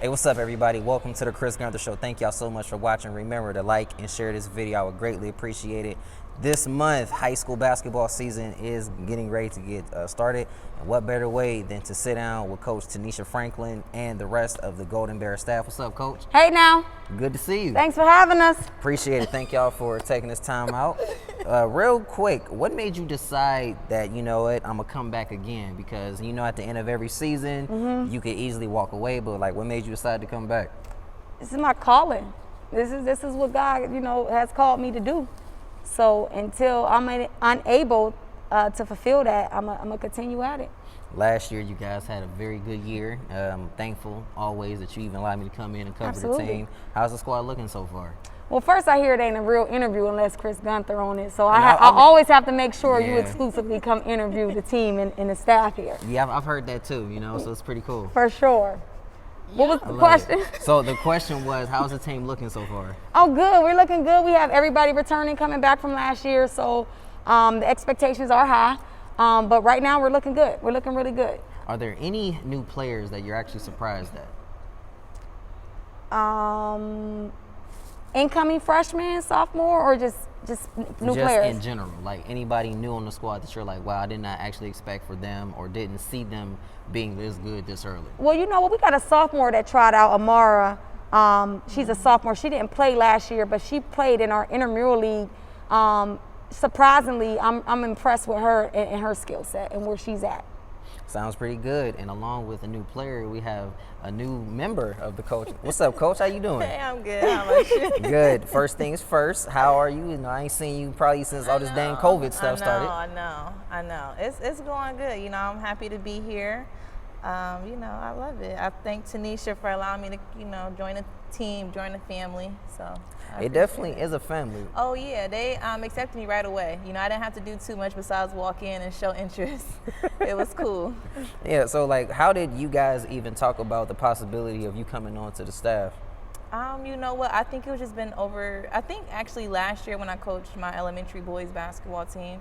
Hey, what's up, everybody? Welcome to the Chris Gunther Show. Thank y'all so much for watching. Remember to like and share this video. I would greatly appreciate it. This month, high school basketball season is getting ready to get started. And what better way than to sit down with Coach Tanisha Franklin and the rest of the Golden Bear staff. What's up, Coach? Hey now. Good to see you. Thanks for having us. Appreciate it. Thank y'all for taking this time out. Real quick, what made you decide that, you know what, I'm going to come back again? Because, you know, at the end of every season, you could easily walk away, but like, what made you decide to come back? This is my calling. This is what God, has called me to do. So until I'm unable to fulfill that, I'm going to continue at it. Last year, you guys had a very good year. I'm thankful always that you even allowed me to come in and cover the team. How's the squad looking so far? Well, first, I hear it ain't a real interview unless Chris Gunther on it. So I always have to make sure you exclusively come interview the team and the staff here. Yeah, I've heard that too, so it's pretty cool. For sure. What was the question? So the question was, how's the team looking so far? Oh, good. We're looking good. We have everybody returning, coming back from last year. So the expectations are high. But right now, we're looking good. We're looking really good. Are there any new players that you're actually surprised at? Incoming freshmen, sophomore, or just new players? Just in general, like anybody new on the squad that you're like, wow, I did not actually expect for them or didn't see them being this good this early. Well, you know what? We got a sophomore that tried out, Amara. She's a sophomore. She didn't play last year, but she played in our intramural league. Surprisingly, I'm impressed with her and her skill set and where she's at. Sounds pretty good. And along with a new player, we have a new member of the coach. What's up, Coach? How you doing? Hey, I'm good. How about you? Good. First things first. How are you? I ain't seen you probably since all this dang COVID stuff started. I know. It's going good. I'm happy to be here. I love it. I thank Tanisha for allowing me to, join the team, join the family. So it definitely is a family. Oh yeah, they accepted me right away. I didn't have to do too much besides walk in and show interest. It was cool. Yeah. So like, how did you guys even talk about the possibility of you coming on to the staff? You know what? I think it was just been over. I think actually last year when I coached my elementary boys basketball team,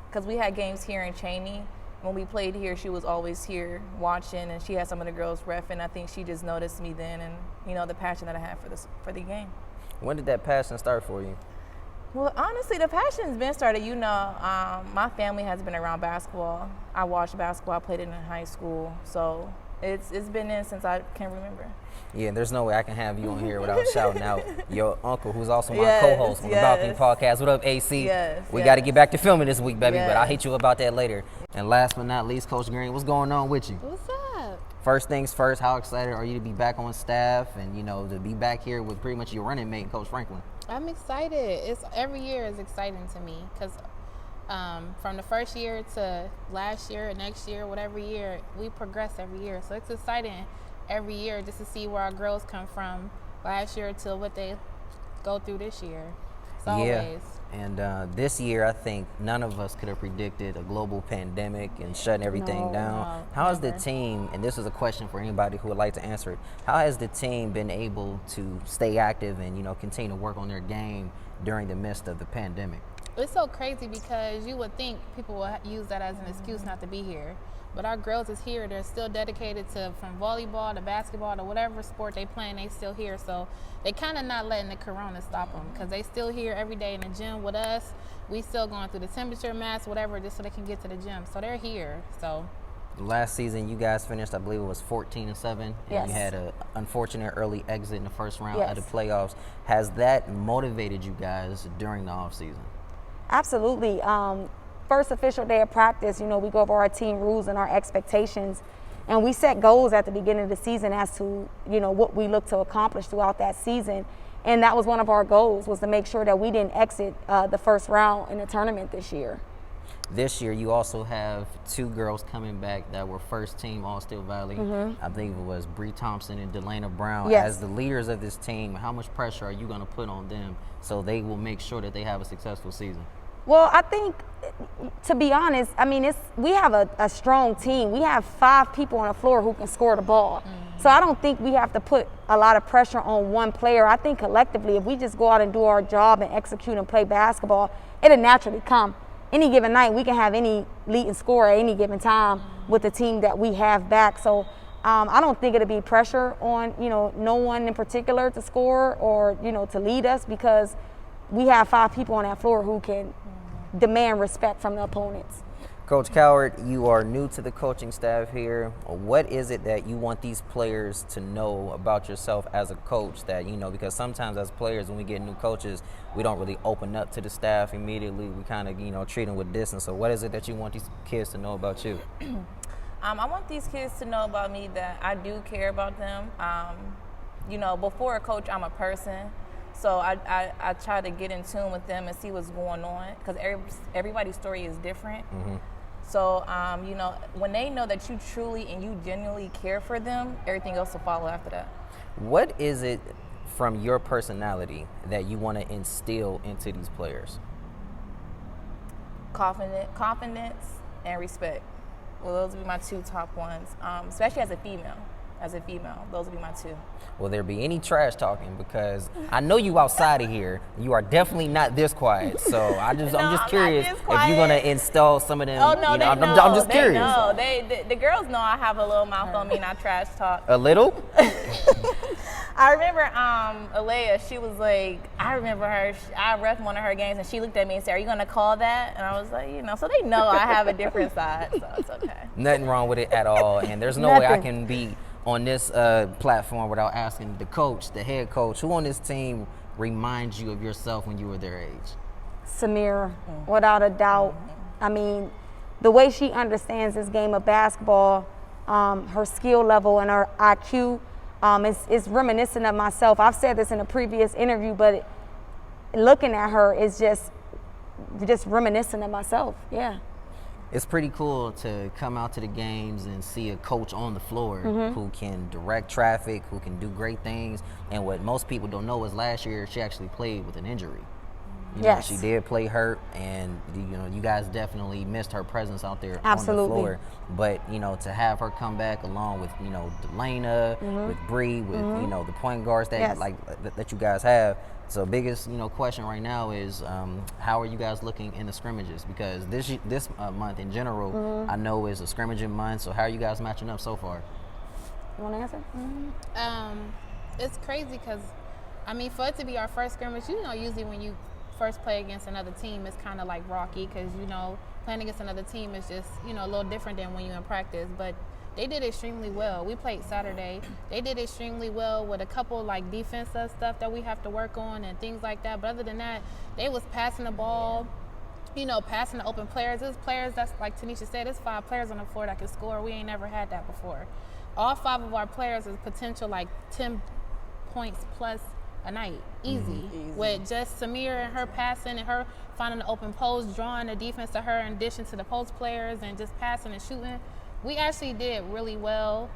because we had games here in Cheney. When we played here, she was always here watching, and she had some of the girls ref, and I think she just noticed me then, and the passion that I had for the game. When did that passion start for you? Well, honestly, the passion's been started. My family has been around basketball. I watched basketball. I played it in high school, so it's been in since I can remember. Yeah, there's no way I can have you on here without shouting out your uncle, who's also my co-host on the Balcony Podcast. What up, AC? We got to get back to filming this week, baby, but I'll hit you about that later. And last but not least, Coach Green, what's going on with you? What's up? First things first, how excited are you to be back on staff and, to be back here with pretty much your running mate, Coach Franklin? I'm excited. Every year is exciting to me because from the first year to last year, next year, whatever year, we progress every year. So it's exciting every year just to see where our girls come from last year to what they go through this year. It's always. And this year, I think none of us could have predicted a global pandemic and shutting everything down. How has the team, and this is a question for anybody who would like to answer it, how has the team been able to stay active and, continue to work on their game during the midst of the pandemic? It's so crazy because you would think people will use that as an excuse not to be here. But our girls is here. They're still dedicated to from volleyball to basketball to whatever sport they playing, they still here. So they kind of not letting the corona stop them because they still here every day in the gym with us. We still going through the temperature mask, whatever, just so they can get to the gym. So they're here. So last season, you guys finished, I believe it was 14-7, and you had an unfortunate early exit in the first round of the playoffs. Has that motivated you guys during the off season? Absolutely. First official day of practice, we go over our team rules and our expectations, and we set goals at the beginning of the season as to, what we look to accomplish throughout that season. And that was one of our goals, was to make sure that we didn't exit the first round in the tournament this year. This year, you also have two girls coming back that were first team All-Steel Valley. I think it was Bree Thompson and Delana Brown. As the leaders of this team, how much pressure are you going to put on them so they will make sure that they have a successful season? Well, I think, to be honest, we have a strong team. We have 5 people on the floor who can score the ball. So I don't think we have to put a lot of pressure on one player. I think collectively, if we just go out and do our job and execute and play basketball, it'll naturally come. Any given night, we can have any leading scorer at any given time with the team that we have back. So I don't think it'll be pressure on, no one in particular to score or, to lead us, because we have 5 people on that floor who can demand respect from the opponents. Coach Coward, you are new to the coaching staff here. What is it that you want these players to know about yourself as a coach that, because sometimes as players, when we get new coaches, we don't really open up to the staff immediately. We kind of, treat them with distance. So what is it that you want these kids to know about you? I want these kids to know about me that I do care about them. Before a coach, I'm a person. So I try to get in tune with them and see what's going on, because everybody's story is different. Mm-hmm. So, when they know that you truly and you genuinely care for them, everything else will follow after that. What is it from your personality that you want to instill into these players? Confidence and respect. Well, those would be my 2 top ones, especially as a female. Those would be my 2. Will there be any trash talking? Because I know you outside of here. You are definitely not this quiet. So I'm just curious if you're gonna install some of them. Oh no, they know. I'm just curious. The girls know I have a little mouth on me and I trash talk. A little? I remember Alea, she was like, I remember her, I ref one of her games and she looked at me and said, "Are you gonna call that?" And I was like, so they know I have a different side, so it's okay. Nothing wrong with it at all. And there's no way I can be on this platform without asking the coach, the head coach, who on this team reminds you of yourself when you were their age? Samira, without a doubt. I mean, the way she understands this game of basketball, her skill level and her IQ, is reminiscent of myself. I've said this in a previous interview, but looking at her is just reminiscent of myself. Yeah. It's pretty cool to come out to the games and see a coach on the floor who can direct traffic, who can do great things. And what most people don't know is last year she actually played with an injury. Yes. She did play hurt, and you guys definitely missed her presence out there Absolutely. on the floor. But to have her come back along with Delana, with Bree, with the point guards that that you guys have. So biggest question right now is how are you guys looking in the scrimmages? Because this month in general, I know is a scrimmaging month. So how are you guys matching up so far? You want to answer? It's crazy because for it to be our first scrimmage, usually when you first play against another team, it's kind of like rocky because playing against another team is just a little different than when you're in practice. But they did extremely well. We played Saturday. They did extremely well with a couple defensive stuff that we have to work on and things like that. But other than that, they was passing the ball, passing the open players. There's players that's like Tanisha said, there's 5 players on the floor that can score. We ain't never had that before. All 5 of our players is potential 10 points plus a night, easy. With just Samira and her passing and her finding the open post, drawing the defense to her in addition to the post players and just passing and shooting. We actually did really well.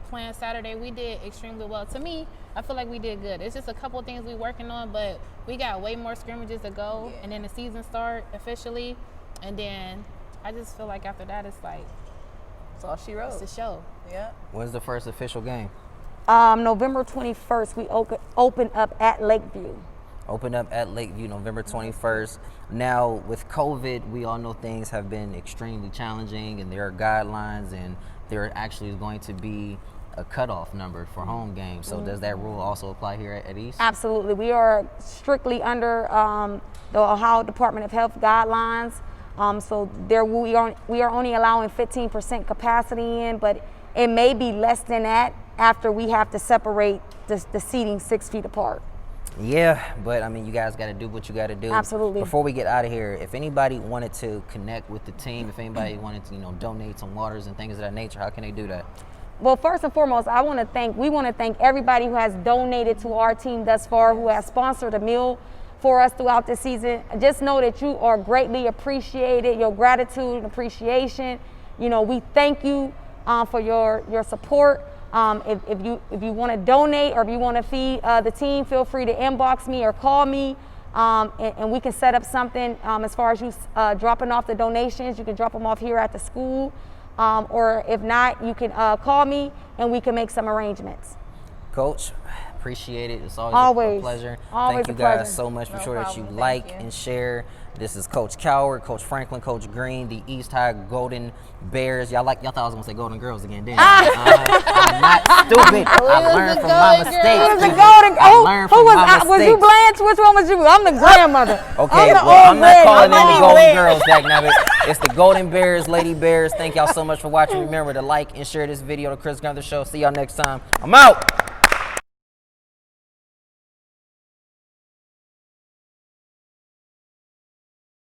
Playing Saturday, we did extremely well. To me, I feel like we did good. It's just a couple of things we're working on, but we got way more scrimmages to go, and then the season start officially, and then I just feel like after that, it's all she wrote. It's a show. Yeah. When's the first official game? November 21st, we open up at Lakeview. Open up at Lakeview, November 21st. Now, with COVID, we all know things have been extremely challenging, and there are guidelines, and there actually is going to be a cutoff number for home games. So does that rule also apply here at East? Absolutely. We are strictly under the Ohio Department of Health guidelines. So we are only allowing 15% capacity in, but it may be less than that after we have to separate the seating 6 feet apart. Yeah, but you guys got to do what you got to do. Absolutely. Before we get out of here, if anybody wanted to connect with the team, if anybody wanted to, donate some waters and things of that nature, how can they do that? Well, first and foremost, we want to thank everybody who has donated to our team thus far, who has sponsored a meal for us throughout the season. Just know that you are greatly appreciated. Your gratitude and appreciation. We thank you for your support. If you want to donate or if you want to feed the team, feel free to inbox me or call me, and we can set up something as far as you dropping off the donations. You can drop them off here at the school, or if not, you can call me and we can make some arrangements. Coach, appreciate it. It's always a pleasure. Always Thank you a guys pleasure. so much. Be No sure that problem. you Thank like you. and share. This is Coach Coward, Coach Franklin, Coach Green, the East High Golden Bears. Y'all thought I was gonna say Golden Girls again, didn't you? I'm not stupid. I learned from my Golden mistakes. Girls. Who was the golden? Who was? Was you mistakes. Blanche? Which one was you? I'm the grandmother. Okay, I'm the well, old I'm not lady. calling them the Golden lady. Girls, dagnabbit. It's the Golden Bears, Lady Bears. Thank y'all so much for watching. Remember to like and share this video, The Chris Gunther Show. See y'all next time. I'm out.